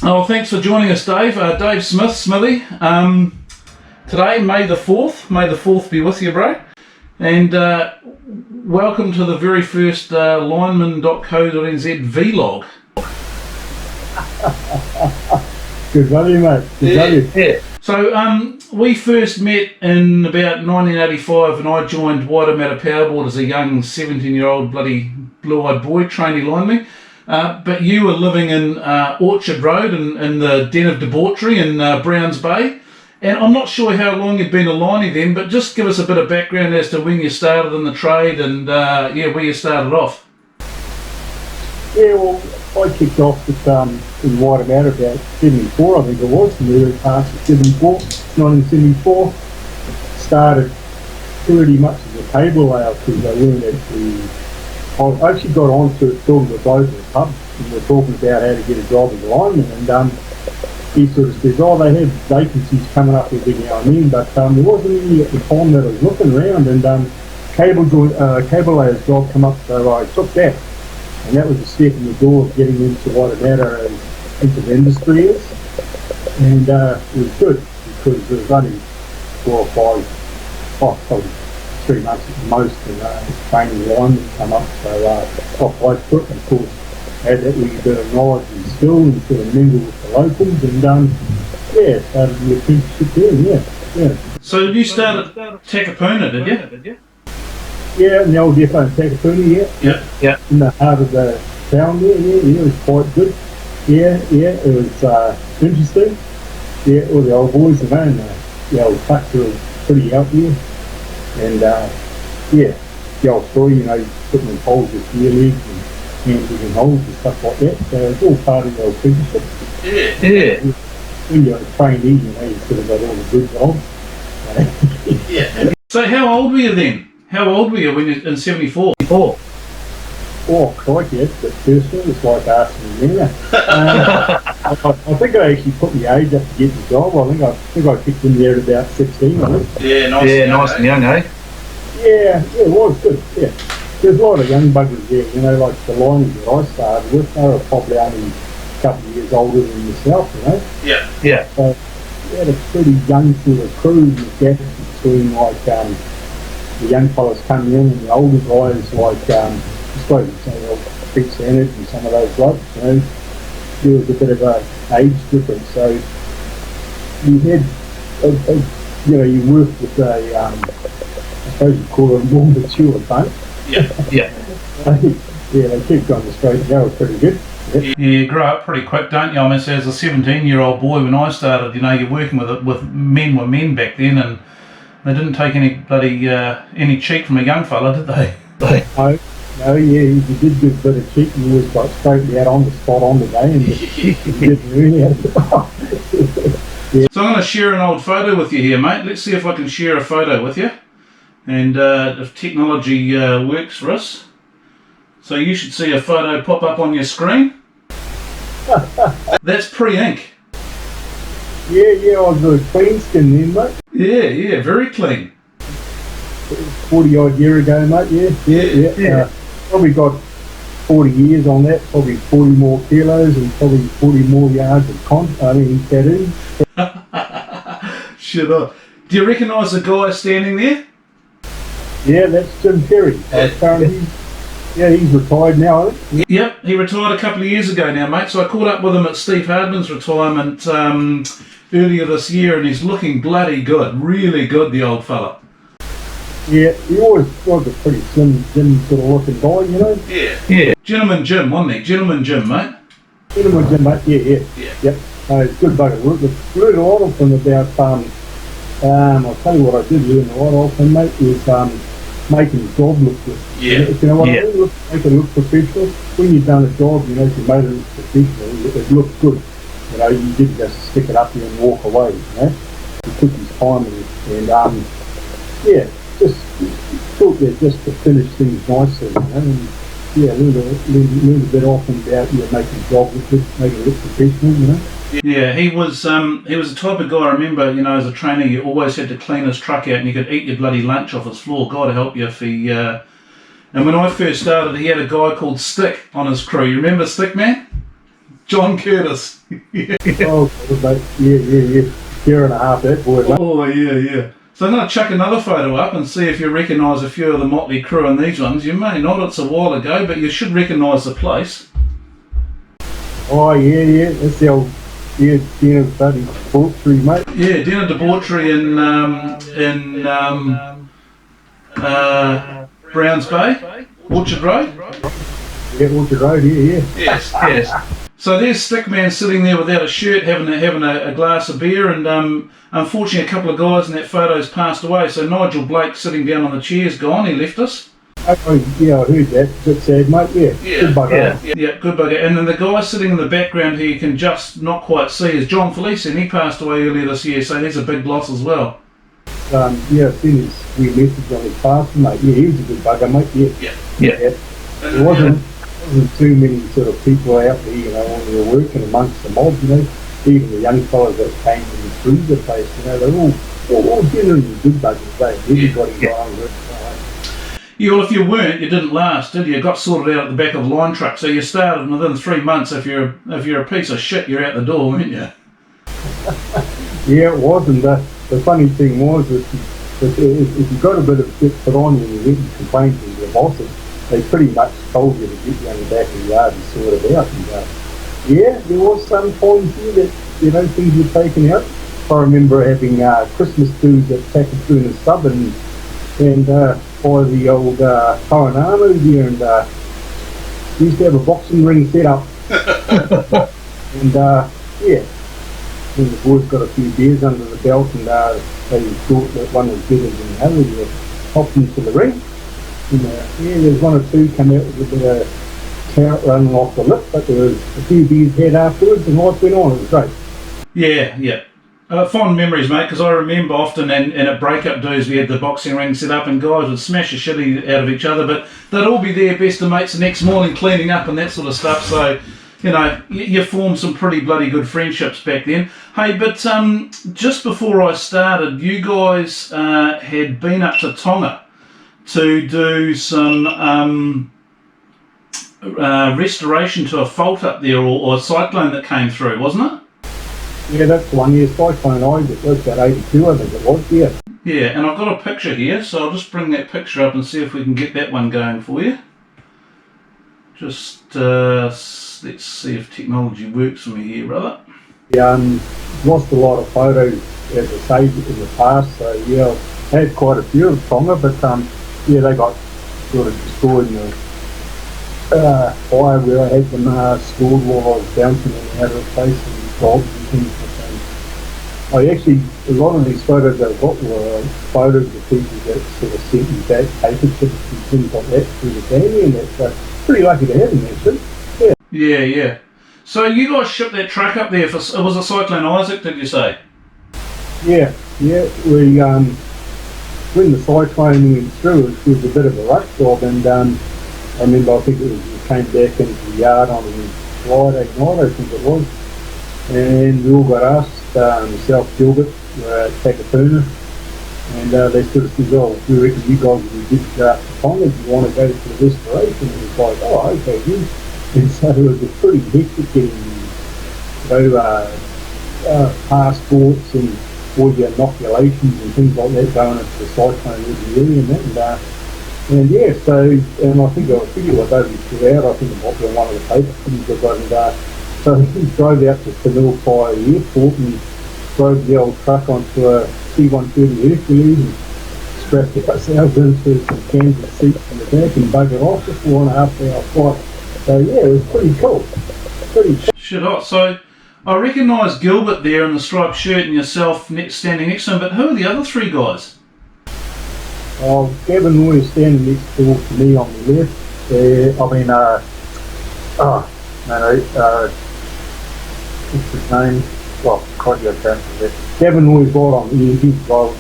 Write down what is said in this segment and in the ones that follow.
Oh, thanks for joining us, Dave. Dave Smith, Smithy. Today, May the 4th. May the 4th be with you, bro. And welcome to the very first lineman.co.nz vlog. Good value, mate. Good value. Yeah. So we first met in about 1985 and I joined Waitermatta Powerboard as a young 17-year-old bloody blue-eyed boy, trainee lineman. But you were living in Orchard Road in the den of debauchery in Browns Bay. And I'm not sure how long you'd been a liney then, but just give us a bit of background as to when you started in the trade and where you started off. Yeah, well, I kicked off with, in Waitermatta about 74, I think it was, in the early parts of 1974. Started pretty much as a cable layer because I weren't actually... I actually got on to talking to a bloke in the pub and we were talking about how to get a job as a lineman, and he sort of says, oh, they had vacancies coming up every now and then, but there wasn't any at the time that I was looking around, and cable layer's job come up, so I took that. And that was a step in the door of getting into Waitermatta and into the industry is. And it was good because there was only 4 or 5, probably 3 months at the most, and training linemen come up. So I put, of course, had that little bit of knowledge and skill and sort of mingle with the locals, and started the apprenticeship there, yeah. So you started Takapuna, did you? Yeah, in the old depot in Takapuna, Yeah. In the heart of the town there, it was quite good. Yeah, it was interesting. Yeah, all the old boys have owned the old trucks were pretty out there. And the old story, putting in holes with gear legs and handles and holes and stuff like that. So it's all part of the apprenticeship. Yeah. When you're a trainee, you sort of got all the good jobs. Yeah. So how old were you then? How old were you when you in 74? Oh, crikey, that's a bit personal. It's like asking me now. I think I actually put my age up to get the job. I think I kicked in there at about 16, I think. Yeah, nice and young, eh? Yeah, it was good, yeah. There's a lot of young buggers there, like the liners that I started with, they were probably only a couple of years older than yourself, Yeah. So we had a pretty young sort of crew in the gap between the young fellas coming in and the older guys I suppose you'd say Pete Sanders and some of those blokes, there was a bit of an age difference, so you had you worked with I suppose you'd call it a more mature bunch. Yeah. They kept on the straight and narrow pretty good. Yeah, you grow up pretty quick, don't you? I mean, so as a 17-year-old boy when I started, you're working with men back then, and they didn't take any bloody any cheek from a young fella, did they? No, you did give a bit of cheek and you was like straight out on the spot on the day and you didn't really have to. So I'm going to share an old photo with you here, mate. Let's see if I can share a photo with you. And if technology works for us. So you should see a photo pop up on your screen. That's pre-ink. Yeah, I was a clean skin then, mate. Yeah, very clean. 40 odd year ago, mate, yeah. Probably got 40 years on that, probably 40 more kilos and probably 40 more yards of tattoos. Shit up. Do you recognise the guy standing there? Yeah, that's Jim Perry. He's retired now, I think. Yep, he retired a couple of years ago now, mate. So I caught up with him at Steve Hardman's retirement earlier this year, and he's looking bloody good. Really good, the old fella. Yeah, he always was a pretty slim sort of looking guy, Yeah. Gentleman Jim, wasn't he? Gentleman Jim, mate. Gentleman Jim, mate, yeah. Yep. It's good bugger work. I learned a lot of him about, I'll tell you what I did learn a lot of him, mate, is making the job look good. Yeah. If you know what I mean? Make it look professional. When you've done a job, if you made it look professional, it looked good. You didn't just stick it up there and walk away, He took his time and just thought that just to finish things nicely, and learned a bit off him about making the job look good, making it look professional, Yeah, he was the type of guy, I remember, as a trainer, you always had to clean his truck out and you could eat your bloody lunch off his floor. God help you if he... And when I first started, he had a guy called Stick on his crew. You remember Stick, man? John Curtis. Oh, mate. Yeah. Year and a half, that boy, mate. Oh, yeah. So I'm going to chuck another photo up and see if you recognise a few of the motley crew in these ones. You may not, it's a while ago, but you should recognise the place. Oh, yeah. That's the old, dinner bloody debauchery, mate. Yeah, dinner debauchery in Browns Bay, Orchard Road. Yeah, Orchard Road, yeah. Yes. So there's Stickman sitting there without a shirt, having a glass of beer, and unfortunately a couple of guys in that photo's passed away. So Nigel Blake sitting down on the chair's gone. He left us. Oh, yeah, I heard that. Bit sad, mate. Yeah. Good bugger. Yeah, good bugger. And then the guy sitting in the background who you can just not quite see is John Felice, and he passed away earlier this year. So he's a big loss as well. Yeah, I've seen his wee message on his passing, mate. Yeah, he was a good bugger, mate. Yeah. There wasn't too many sort of people out there, when you were working amongst the mob, even the young fellas that came to the cruiser place, they're all generally good buggers, everybody got on with. Yeah, well, if you weren't, you didn't last, did you? You got sorted out at the back of the line truck, so you started, and within 3 months, if you're a piece of shit, you're out the door, weren't you? Yeah, it was, and the funny thing was that if you got a bit of shit put on you and you went and complained to your bosses, they pretty much told you to get you on the back of the yard and sort it out. And, there was some times here that, things were taken out. I remember having Christmas dues at Takapuna Sub and by the old Karanamo here, and we used to have a boxing ring set up. And then the boys got a few beers under the belt, and they thought that one was better than the other. They hopped into the ring. And, there's one or two come out with a bit of carrot running off the lip, but there was a few beers had afterwards, and life went on. It was great. Yeah. Fond memories, mate, because I remember often and at breakup dues we had the boxing ring set up and guys would smash the shit out of each other, but they'd all be there best of mates the next morning cleaning up and that sort of stuff. So, you formed some pretty bloody good friendships back then. Hey, but just before I started, you guys had been up to Tonga to do some restoration to a fault up there or a cyclone that came through, wasn't it? Yeah, that's the one. Yeah, Cyclone Isaac. It was about 82, I think it was. Yeah. Yeah, and I've got a picture here, so I'll just bring that picture up and see if we can get that one going for you. Just let's see if technology works for me here, brother. Yeah, lost a lot of photos, as I say, in the past. So yeah, I had quite a few of Tonga, but they got sort of destroyed in the fire where I had them stored while I was bouncing in and out of the place and dogs and things. But, I actually, a lot of these photos I've got were photos of people that sort of sent me back paper chips and things like that through the family, and that's pretty lucky to have them actually. Yeah. So you guys shipped that truck up there for, it was a Cyclone Isaac, did you say? Yeah. We when the cyclone went through, it was a bit of a rush job, and I remember I think we came back into the yard on Friday night, I think it was, and we all got asked, myself, Gilbert, at Takapuna, and they sort of said, "Oh, we reckon you guys will be good to Tonga. Do you want to go to the restoration?" And it's like, "Oh, okay, then." And so it was a pretty hectic getting passports and all your inoculations and things like that going into the cyclone every area and that. And I think I figured it was over 2 hours. I think it might be on one of the paper things I got. So we drove out to Penilpai Airport and drove the old truck onto a C-130 Hercules and strapped ourselves into some canvas seats in the back and buggered off for 4.5 hour flight. So yeah, it was pretty cool. Shit hot. So I recognise Gilbert there in the striped shirt and yourself standing next to him, but who are the other three guys? Gavin Roy is standing next to me on the left. What's his name? Well, Coddy, I can't forget. Gavin Roy's right on the end, he's right,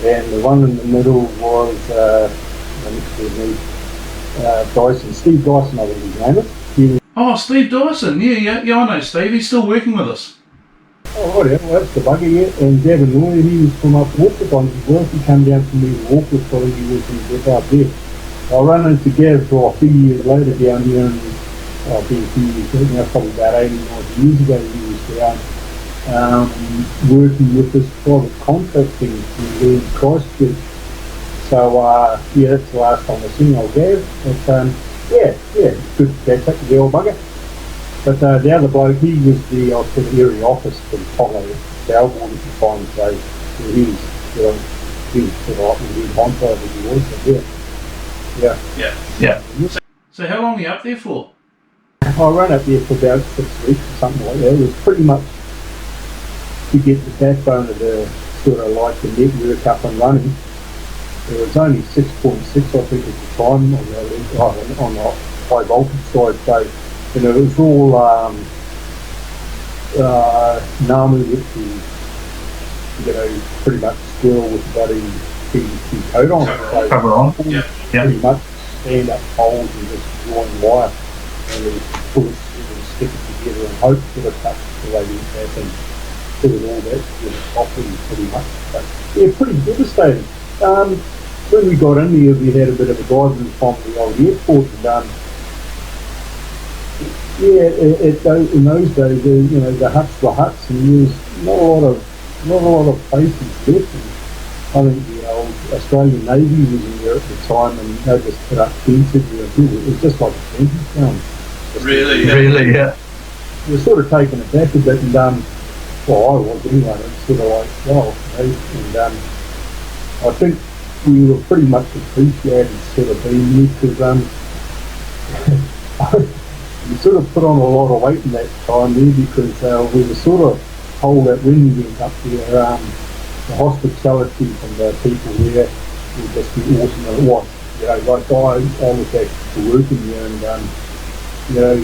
and the one in the middle was next to me, Dyson, Steve Dyson, I think his name is. Oh, Steve Dyson, yeah, I know Steve, he's still working with us. Oh, right, well, that's the bugger, yeah. And Gavin Roy, he was from up Walker on his work. He came down from me to Walker, so he was in the up there. I ran into Gav for a few years later down here in I've been a few years ago, now probably about 80, 90 years ago, he was down working with this private contracting in Christchurch. So, yeah, that's the last time I seen I'll go. But, yeah, it's good to catch up with the old bugger. But the other bloke, he was the area office for the Tonga Salborn at the time, so he was, you know, he was sort of like the head honcho as he was, but Yeah. So how long are you up there for? I ran up there for about 6 weeks or something like that. It was pretty much to get the backbone of the sort of like the network up and running. It was only 6.6, I think, at the time on the high voltage side. So, you know, it was all NAMU with the, you know, pretty much still with bloody PVC coat on. Cover on. Pretty much stand up poles and just drawing wire and then pull it and stick it together and hope for the cut the way it happened. Do it all that properly pretty much. But yeah, pretty devastating. When we got in there, we had a bit of a diving from the old airport, and in those days, you know, the huts were huts, and there was not a lot of places left. And I think the old Australian Navy was in there at the time, and they just put up fences. It was just like a camping town. Really, yeah. We were sort of taken aback a bit, and well, I was anyway. It's sort of like, wow, you know, and I think we were pretty much appreciated sort of being there because we sort of put on a lot of weight in that time there because we were sort of told that when we went up there, the hospitality from the people there would just be awesome, and it was. You know, like I was back to working there, and you know,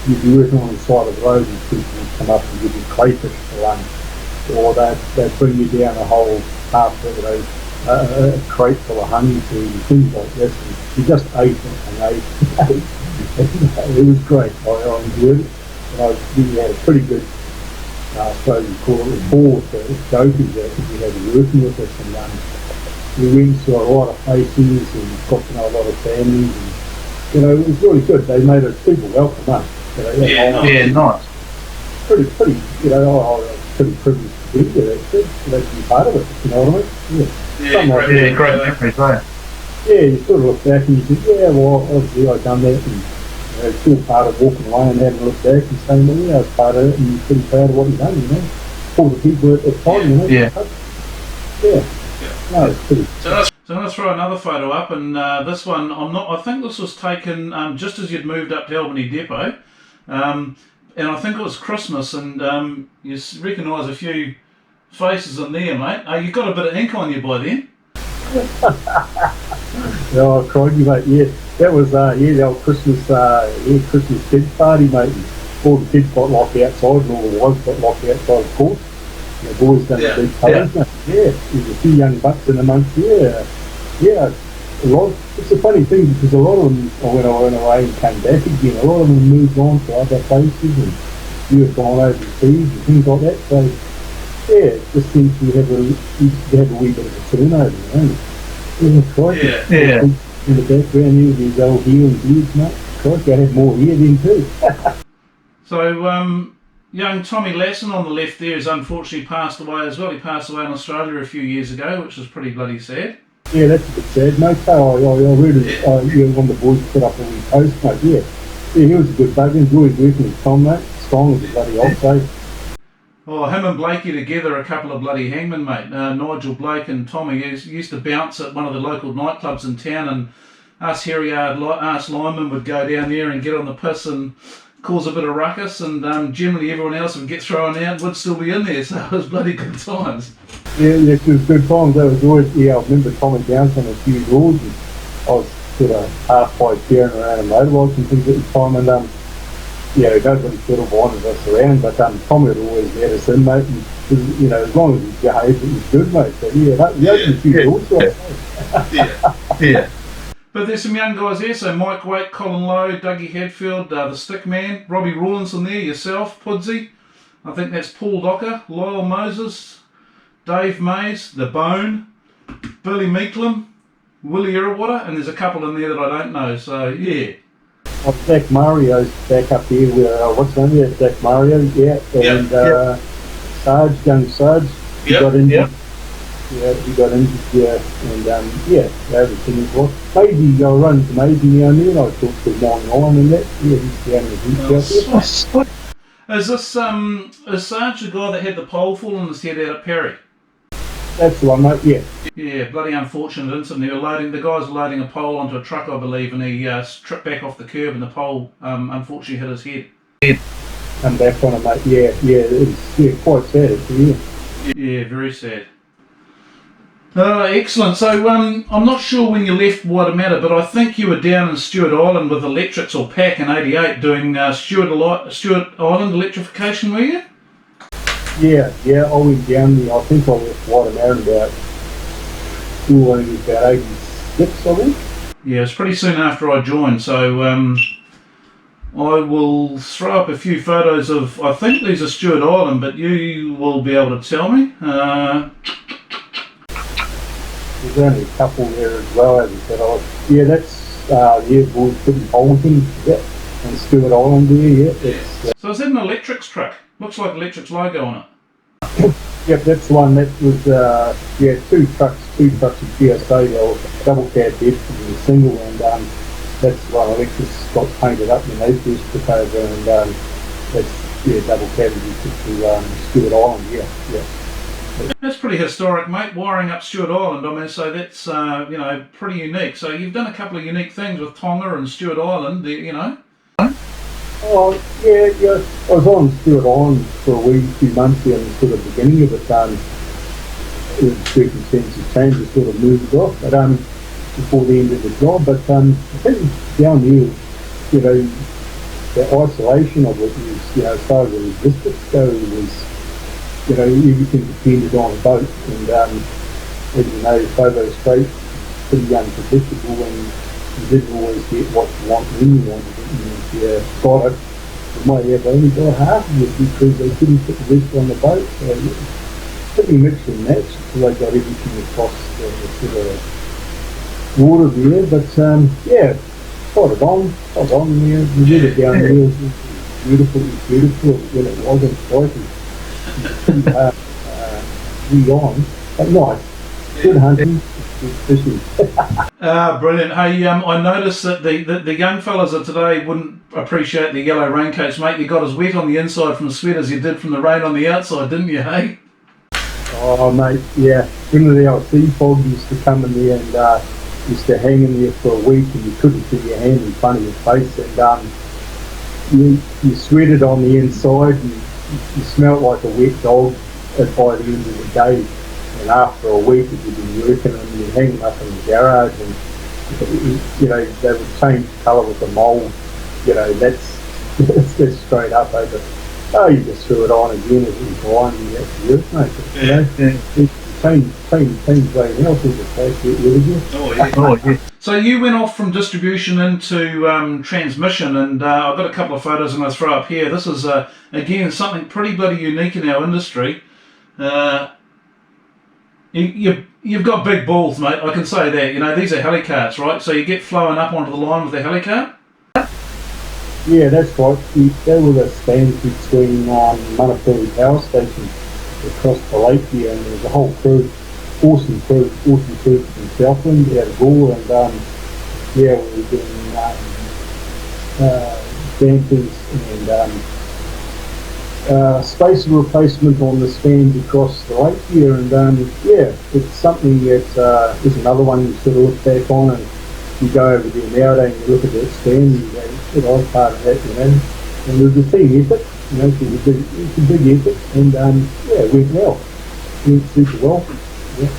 you'd be working on the side of the road and people would come up and give you crayfish for lunch, or they'd bring you down a whole half of a crate full of honeydew and things like this, and you just ate it and ate and ate. It was great. I enjoyed it. And we had a pretty good, I suppose you call it a board for jokers that we had working with us, and we went to a lot of places and got to know a lot of families, and you know, it was really good. They made us super welcome, huh? You know, nice. Pretty, you know, I was pretty privileged to be there, actually, to be part of it, you know what I mean? Great memories, right? Yeah, you sort of look back and you think, yeah, well, obviously I've done that, and you know, it's still part of walking away and having a look back and saying, well, yeah, I was part of it, and you're pretty proud of what you've done, you know? All the people at the time, you know? Yeah. No, it's pretty. So I'm going to throw another photo up, and this one, I think this was taken just as you'd moved up to Albany Depot, and I think it was Christmas, and you recognise a few faces in there, mate. You got a bit of ink on you by then. Oh, crikey, mate, yeah. That was, the old Christmas, Christmas kids party, mate. And all the kids got locked outside, and all the wives got locked outside, of course. And the boys done the big parties, mate. Yeah, there's a few young bucks in amongst there. Yeah, a lot. It's a funny thing because a lot of them, when I went away and came back again, a lot of them moved on to other places, and you had gone overseas and things like that. So, yeah, it just seems to have a wee bit of a turnover, you know. Yeah, crikey. Yeah. In the background here with these old hair and beards, mate. Crikey, I had more hair then too. So, young Tommy Lassen on the left there has unfortunately passed away as well. He passed away in Australia a few years ago, which was pretty bloody sad. Yeah, that's a bit sad, mate. So I read it, one of the boys put up a wee post, mate. Yeah, he was a good bug. Enjoyed working with Tom, mate. Strong as a bloody old so. Oh, him and Blakey together, a couple of bloody hangmen, mate. Nigel Blake and Tommy used to bounce at one of the local nightclubs in town, and us hairy-eyed ass linemen would go down there and get on the piss and cause a bit of ruckus, and generally everyone else would get thrown out and would still be in there, so it was bloody good times. Yeah, it was good times. That was always, I remember Tommy bouncing a few doors, and I was sort of half-by tearing around in motorbikes and things at the time, and nobody sort of wanted us around, but Tommy would always let us in, mate, and, you know, as long as he behaved, it was good, mate. So, he opened a few doors, right? Yeah. But there's some young guys there, so Mike Waite, Colin Lowe, Dougie Hadfield, the Stick Man, Robbie Rawlinson there, yourself, Pudsey. I think that's Paul Docker, Lyle Moses, Dave Mays, The Bone, Billy Meeklem, Willie Irrawater, and there's a couple in there that I don't know, so yeah. Jack Mario's back up here where, what's his name there? Jack Mario, yeah. And Sarge, young Sarge, he got injured. Yeah, he got injured, yeah. And, everything was well. Maybe I'll run to maybe now and then. I talked to 9-9 and that. Yeah, he's down in the beach out there. Is this, is Sarge the guy that had the pole fall on his head out at Perry? That's the one, mate, yeah. Yeah, bloody unfortunate incident. The guys were loading a pole onto a truck, I believe, and he tripped back off the curb and the pole unfortunately hit his head. Come back on it, mate, it's quite sad, yeah. Yeah, very sad. Excellent. So I'm not sure when you left Waitemata, but I think you were down in Stewart Island with Electrics or PAC in '88 doing Stewart Island electrification, were you? Yeah, I went down there. I think I left Waitemata about 86, I think. Yeah, it's pretty soon after I joined, so I will throw up a few photos of, I think these are Stewart Island, but you will be able to tell me. There's only a couple there as well, as I said. That's boys putting holes in, and Stewart Island there, So is that an Electrics truck? Looks like Electrics logo on it. Yep, that's the one that was, two trucks of GSA, double cab bed and a single, and that's the one Electrics got painted up and those boys took over, and that's, double cab to Stewart Island, yeah. That's pretty historic, mate, wiring up Stewart Island. I mean, so that's, pretty unique. So you've done a couple of unique things with Tonga and Stewart Island, you know? Oh, yeah. I was on Stewart Island for a few months there in the sort of beginning of it. The circumstances changed, we sort of moved off, but before the end of the job. But I think down here, the isolation of it was, as far as the logistics go, was, everything depended on a boat, and as Bobo Strait, pretty unpredictable, and you didn't always get what you want when you wanted it, and if you got it, you might have only got half of it because they couldn't put the rest on the boat, so pretty mix and match until they got everything across the sort of water there, but spot on there, the weather down there was beautiful, when it wasn't quite on, but nice. Good hunting, good fishing. Brilliant. Hey, I noticed that the young fellas of today wouldn't appreciate the yellow raincoats, mate. You got as wet on the inside from the sweat as you did from the rain on the outside, didn't you, hey? Oh, mate, yeah. When the old sea fog used to come in there and used to hang in there for a week and you couldn't see your hand in front of your face, and you sweated on the inside and you smelt like a wet dog by the end of the day, and after a week you'd been working and you'd hang them up in the garage, and they would change colour with the mould. That's straight up over. Oh, you just threw it on again as it was blind and that's work, mate. Change right now, things are place get rid of you. Oh yeah. So you went off from distribution into transmission, and I've got a couple of photos I'm going to throw up here. This is, again, something pretty bloody unique in our industry. You've got big balls, mate, I can say that. These are helicarts, right? So you get flowing up onto the line with the helicart? Yeah, that's right. They were the stands between Manapuri Power Station across the lake here, and there's a whole crew, awesome crew from Southland out of Gore, and we were doing dampers and spacer replacement on the stands across the lake here, and it's something that is another one you sort of look back on, and you go over there nowadays and you look at that stand and you go, I was part of that, and there's a team effort. It's a big effort, and it went well. It went super well. Yeah.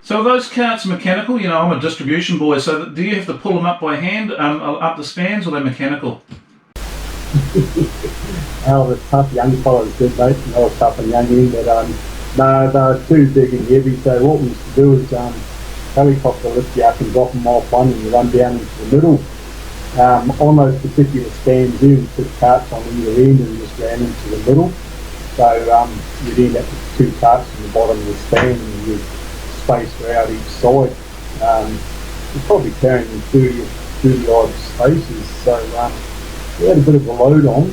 So are those carts mechanical? I'm a distribution boy, so do you have to pull them up by hand, up the spans, or are they mechanical? The tough young fellows did, mate. They were tough and young in, but no, they were too big and heavy, so what we used to do is helicopter lift you up and drop them off one and you run down into the middle. On those particular stands there, we put carts on either end and just ran into the middle. So you'd end up with two carts in the bottom of the stand and you'd space her out each side. You're probably carrying 30 30 odd spaces. So we had a bit of a load on,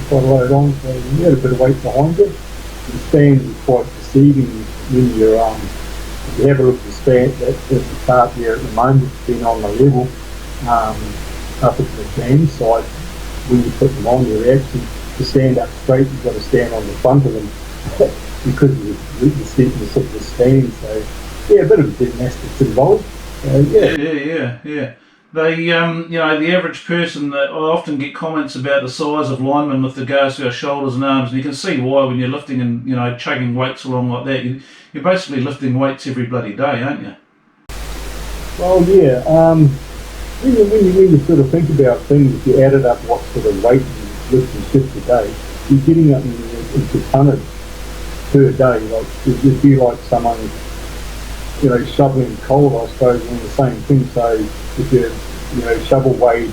quite a load on, so we had a bit of weight behind it. The stands are quite deceiving when if you have a look at the stand, there's the part there at the moment, it's been on the level, up at the jam side. When you put them on, they're actually, to stand up straight, you've got to stand on the front of them because of the steepness of the stand. So, yeah, a bit of gymnastics involved. Yeah. They, the average person, I often get comments about the size of linemen with regards to our shoulders and arms, and you can see why when you're lifting and, chugging weights along like that. You're basically lifting weights every bloody day, aren't you? Well, yeah. When you sort of think about things, if you added up what sort of weight you lift and shift a day, you're getting up into tonnage per day. Like, it'd be like someone, shoveling coal, I suppose, and the same thing. So if you, shovel weighed,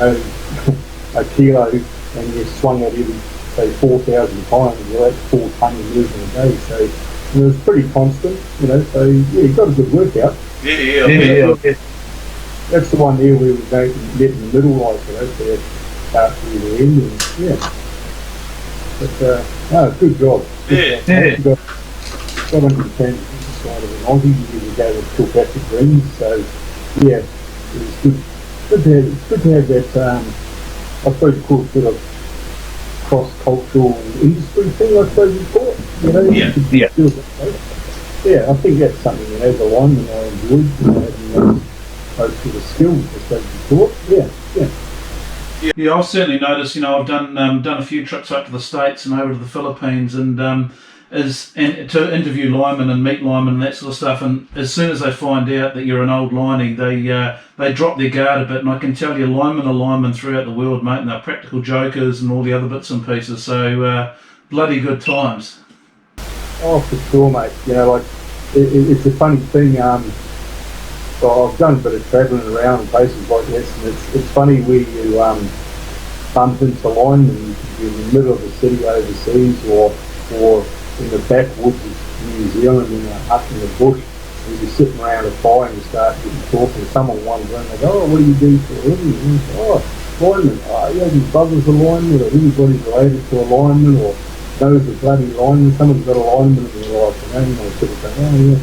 a kilo, and you swung it every, say, 4,000 times, that's 4 tonne movement a day. So it's pretty constant, so yeah, you've got a good workout. Yeah. That's the one there where we go get in the middle, like, so start to the end, and yeah. But, good job. Got on the side of an Aussie, we go with Kilpatrick Greens, so yeah, it's good to have that, I suppose, called sort of cross-cultural industry thing, I suppose you call it, Yeah, I think that's something, as a lineman I enjoyed, having those sort of skills, I suppose you call it, Yeah, I've certainly noticed. I've done a few trips up to the States and over to the Philippines, and to interview linemen and meet linemen and that sort of stuff. And as soon as they find out that you're an old liney, they drop their guard a bit. And I can tell you, linemen are linemen throughout the world, mate, and they're practical jokers and all the other bits and pieces. So bloody good times. Oh, for sure, mate. It's a funny thing. So I've done a bit of travelling around places like this, and it's funny where you bump into linemen. You're in the middle of the city overseas, or in the backwoods of New Zealand in a hut in the bush, and you're sitting around a fire and you start getting talking. Someone wanders in, they go, "Oh, what do you do for a living?" And you say, "Oh, lineman." "Oh, yeah, his brother's a lineman," or "Anybody's related to a lineman," or knows a bloody lineman. Someone's got a lineman in their life, and they sort of say, "Oh, yeah."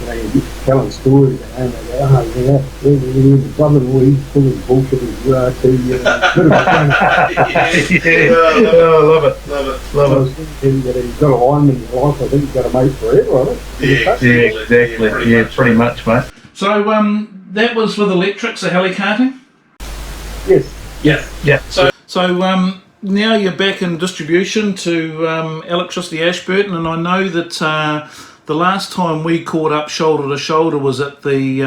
You get telling stories, and they go, "Oh, yeah, the brother-in-law, he's full of bullshit, he's URT, bit of a thing." I love it. You've got a lineman in your life, I think you've got a mate forever, I think. Yeah, exactly. Yeah, pretty much, mate. So that was with electrics, the heli-carting? Yes. Yeah. So now you're back in distribution to Electricity Ashburton, and I know that the last time we caught up shoulder to shoulder was at the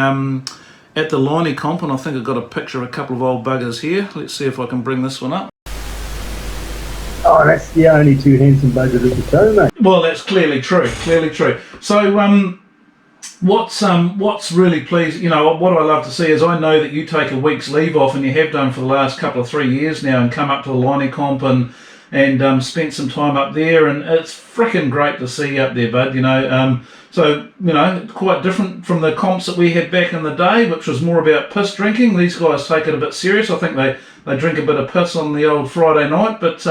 Liney Comp, and I think I've got a picture of a couple of old buggers here. Let's see if I can bring this one up. Oh, that's the only two handsome buggers at the show, mate. Well, that's clearly true. So what's really pleased, what I love to see is I know that you take a week's leave off, and you have done for the last couple of 3 years now, and come up to the Liney Comp and spent some time up there, and it's freaking great to see you up there, bud. Quite different from the comps that we had back in the day, which was more about piss drinking. These guys take it a bit serious. I think they drink a bit of piss on the old Friday night, but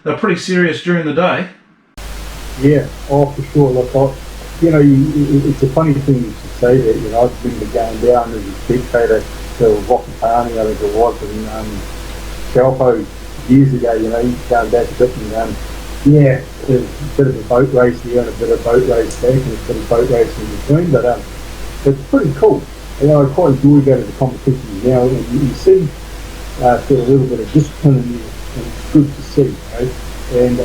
they're pretty serious during the day. Yeah, for sure. Look, it's a funny thing you should say that. I remember going down as a spectator to Wakatani, I think it was, in Taupo years ago, going back a bit, and there's a bit of a boat race there and a bit of boat race back and a bit of boat race in between, but it's pretty cool. I quite enjoy going to the competitions now, and you see sort of a little bit of discipline in there, and it's good to see, and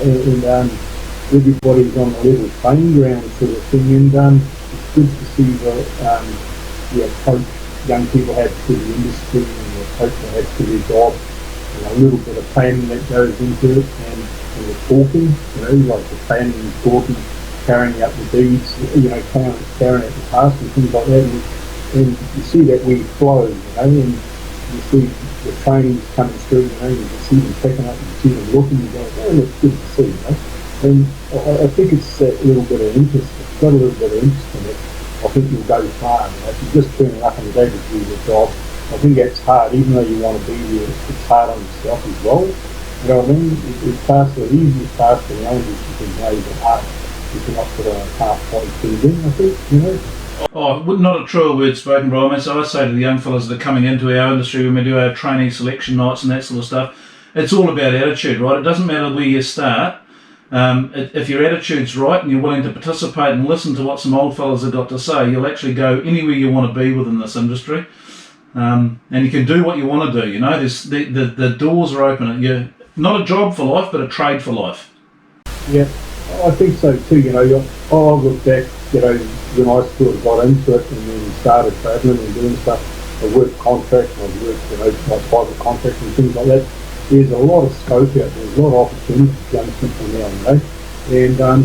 everybody's on the level playing ground sort of thing, and it's good to see the approach young people have to the industry and the approach they have to their job, and a little bit of planning that goes into it, and the talking, like the planning and talking, carrying out the deeds, carrying out the tasks and things like that, and you see that we flow, and you see the trainings coming through, you can see them picking up, you see them looking, you go, oh, it's good to see, and I think it's that little bit of interest, it's got a little bit of interest in it, I think you'll go far. If you're just turning up and you don't do the job, I think that's hard. Even though you want to be there, it's hard on yourself as well. You know what I mean? It's fast, the easiest task for the owners you can know the hard. You cannot put a half-point thing in, I think, you know. Oh, not a truer word spoken, Brian. So I say to the young fellas that are coming into our industry when we do our training selection nights and that sort of stuff, it's all about attitude, right? It doesn't matter where you start. If your attitude's right and you're willing to participate and listen to what some old fellas have got to say, you'll actually go anywhere you want to be within this industry. And you can do what you want to do, you know. The doors are open. You're not a job for life, but a trade for life. Yeah, I think so too, you know. I look back, you know, when I sort of got into it and then started travelling and doing stuff, I worked contract, I worked, you know, my private contract and things like that. There's a lot of scope out there, there's a lot of opportunity for young people now, you know. And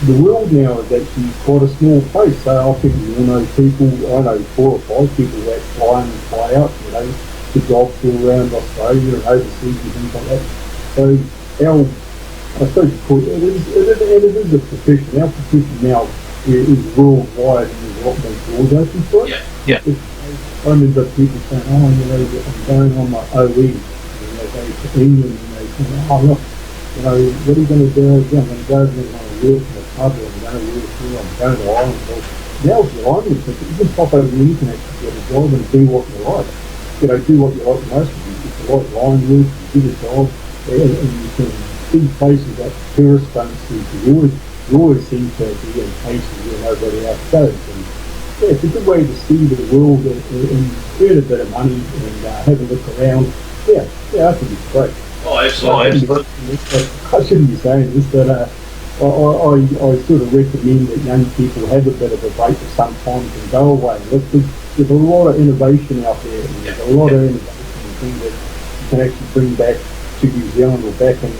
the world now is actually quite a small place. So I think we all know people, I know 4 or 5 people that fly in and fly out, you know, to jobs all around Australia and overseas and things like that. So I suppose you call it is a profession. Our profession now is worldwide and there's a lot more doors open for it. Yeah. I remember people saying, oh, you know, I'm going on my OE. And they go to England and they say, oh, look, you know, what are you going to do? I'm going to go over and I'm going to work in a pub or I'm going to work here, I'm going to Ireland. Well, now's the Ireland ticket. You just pop over the internet to get a job and do what you like. You know, do what you like most of you. If you like line work, you do the job, and you can see places that tourists don't see. You always seem to be in places where nobody else goes. And yeah, it's a good way to see the world and earn a bit of money and have a look around. Yeah, I think it's great. Oh, absolutely. I shouldn't be saying this, but I sort of recommend that young people have a bit of a break of sometimes and go away. There's a lot of innovation out there, and there's a lot of innovation and things that you can actually bring back to New Zealand or back and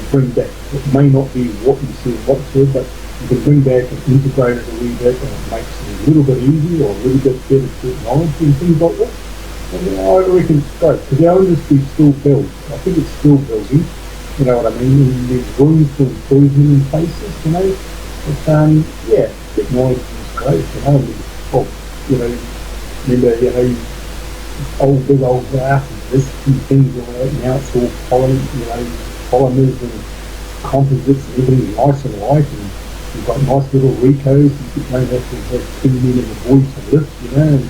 bring back. It may not be what you see whatsoever, but you can bring back and integrate it a wee bit and it makes it a little bit easier or a little bit better technology and things like that. And I reckon it's great because our industry still builds. I think it's still building. You know what I mean? And there's room for improvement in places, you know. But yeah, technology is great. You know, you know, remember, you know, big old glass and this and things like that. Now it's all polymers and composites and everything's nice and light and you've got nice little recos. You don't have to have 10 men in the voice to lift, you know. And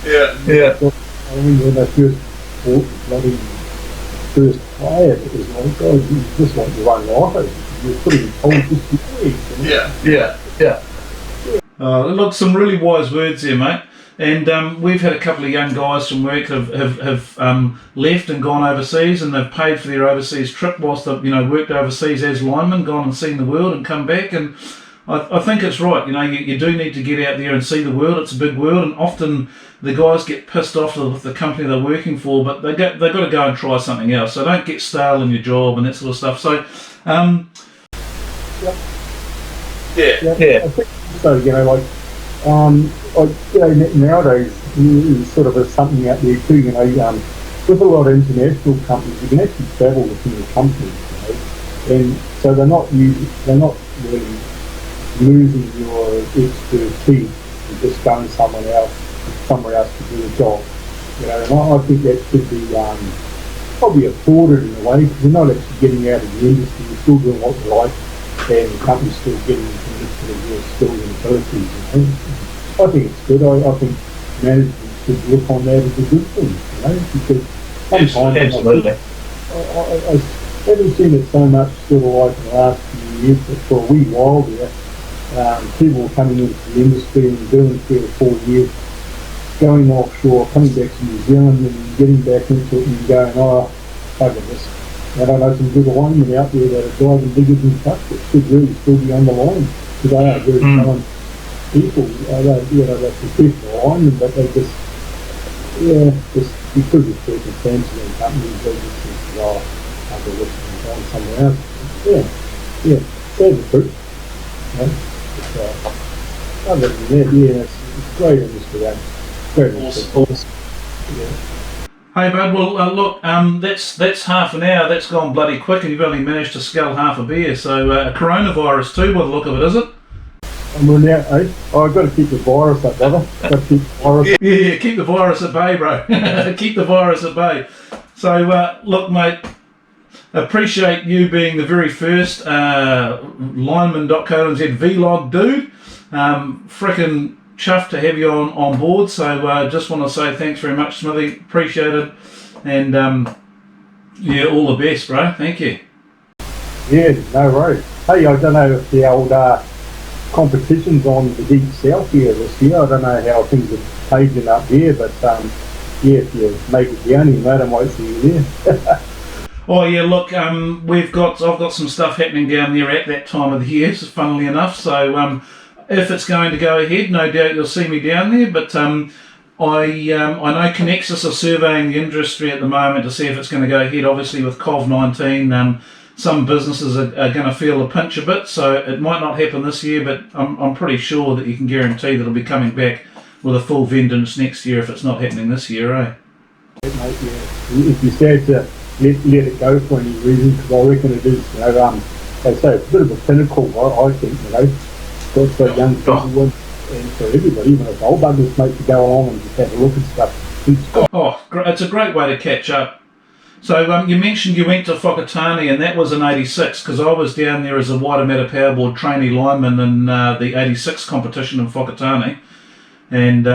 Yeah. So, I mean, when I first bought the bloody first player, it was like, God, it's just like you run lotto. You're putting cold just before you know? Yeah. Look, some really wise words there, mate. And we've had a couple of young guys from work have left and gone overseas, and they've paid for their overseas trip whilst they've worked overseas as linemen, gone and seen the world and come back. And I think it's right. You do need to get out there and see the world. It's a big world, and often the guys get pissed off with the company they're working for, but they've got to go and try something else. So don't get stale in your job and that sort of stuff. So. I think so. Nowadays there's sort of something out there too. With a lot of international companies, you can actually travel within the companies, and so they're not really losing your expertise and just going somewhere else to do a job. And I think that should be probably afforded in a way because you're not actually getting out of the industry. You're still doing what you like, and the company's still getting into your skills and abilities. I think it's good. I think management should look on that as a good thing, because sometimes Absolutely. I haven't seen it so much sort of like in the last few years, but for a wee while there, people were coming into the industry and doing 3 or 4 years, going offshore, coming back to New Zealand and getting back into it and going, over this. And I know some good linemen out there that are driving bigger than trucks that should really still be on the line because they are very talented people. They're professional linemen, but they just because of circumstances and companies, they just think, under this and on somewhere else. That's the truth. Other than that, it's great industry, Great industry. Awesome. Hey, bud. Well, look. That's half an hour. That's gone bloody quick, and you've only managed to scull half a beer. So coronavirus too, by the look of it, is it? I'm running out, eh? Oh, I've got to keep the virus up, brother. Got to keep the virus. Yeah, keep the virus at bay, bro. Keep the virus at bay. So, look, mate, appreciate you being the very first lineman.co.nz vlog dude. Frickin' chuffed to have you on board. So, just want to say thanks very much, Smithy. Appreciate it. And, yeah, all the best, bro. Thank you. Yeah, no worries. Hey, I don't know if the old competition's on the deep south here this year. I don't know how things are paging up there, but yeah, if you make it down here, mate, I might see you there. Oh yeah, look, I've got some stuff happening down there at that time of the year, funnily enough. So if it's going to go ahead, no doubt you'll see me down there. But I know Connexus are surveying the industry at the moment to see if it's going to go ahead. Obviously, with COVID-19, some businesses are going to feel the pinch a bit, so it might not happen this year. But I'm pretty sure that you can guarantee that it'll be coming back with a full vengeance next year if it's not happening this year, eh? Mate, yeah. If you start to let it go for any reason, because I reckon it is, they say it's a bit of a pinnacle, I think, for young people and for everybody, even if old buggers, mate, to go along and just have a look at stuff. It's a great way to catch up. So you mentioned you went to Whakatane, and that was in '86, because I was down there as a Wairemata Powerboard trainee lineman in the '86 competition in Whakatane, and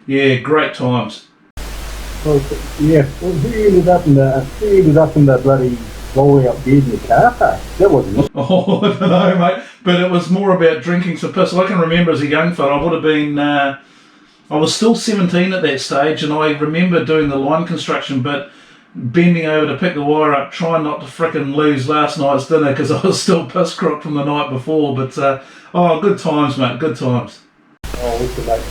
yeah, great times. Well, yeah, well, who ended up in the bloody roll-out bed in the car park? That wasn't it. Oh, I don't know, mate, but it was more about drinking some piss. I can remember as a young fella, I would have been, I was still 17 at that stage, and I remember doing the line construction, but bending over to pick the wire up, trying not to frickin' lose last night's dinner because I was still piss crook from the night before. But good times, mate, good times. Oh, awesome, mate.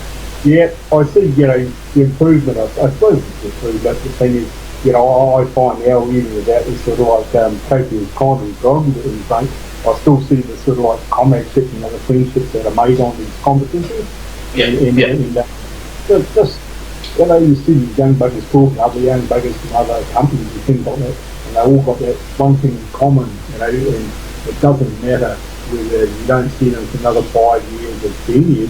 Yeah, I see, the improvement. I suppose it's improved, but the thing is, I find now even without this sort of like coping with comedy grog in front, I still see the sort of like comradeship and the friendships that are made on these competitions. Yeah, and just you see these young buggers talking, other young buggers from other companies and things like that, and they all got that one thing in common, and it doesn't matter whether you don't see them for another 5 years or 10 years.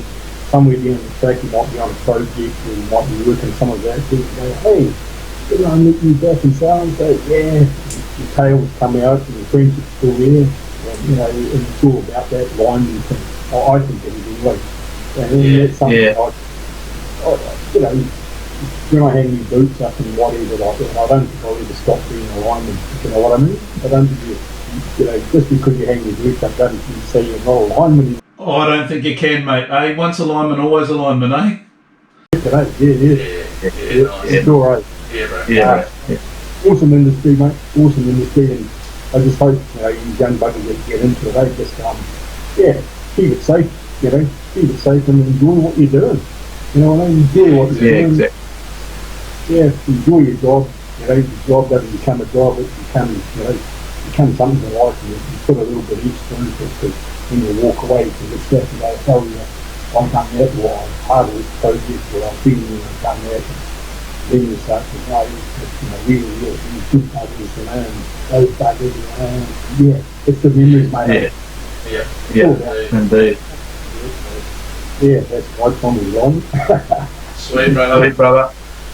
Somewhere down the track, you might be on a project, or you might be working some of that, people go, hey, did I meet you back in so and so? Yeah, your tails come out and your friendship's still there, and and it's all about that lineman thing. I think it is anyway. And that's something when I hang my boots up and whatever like that, I don't think I'll ever stop being a lineman, you know what I mean? I don't think just because you hang your boots up doesn't mean say you're not a lineman. Oh, I don't think you can, mate. Eh? Once a lineman, always a lineman, eh? Yeah. Sure, right. Yeah, bro. Yeah. Awesome industry, mate. Awesome industry, and I just hope you young buggers that get into it, they just keep it safe. Keep it safe and enjoy what you're doing. You know what I mean? Enjoy what you're doing. Exactly. Yeah, enjoy your job. Your job doesn't become a job. It becomes something in life. You put a little bit extra into it because when you walk away, because it's that I've done that, or I'm part of this project, or I've been here and done that. Then you start to really good buggers, and those buggers, it's the memories, mate. Yeah, indeed. Yeah, that's my comment on. Sweet, brother.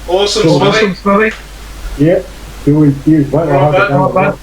Awesome, Smithy. Yeah, cheers, mate. All right, bud.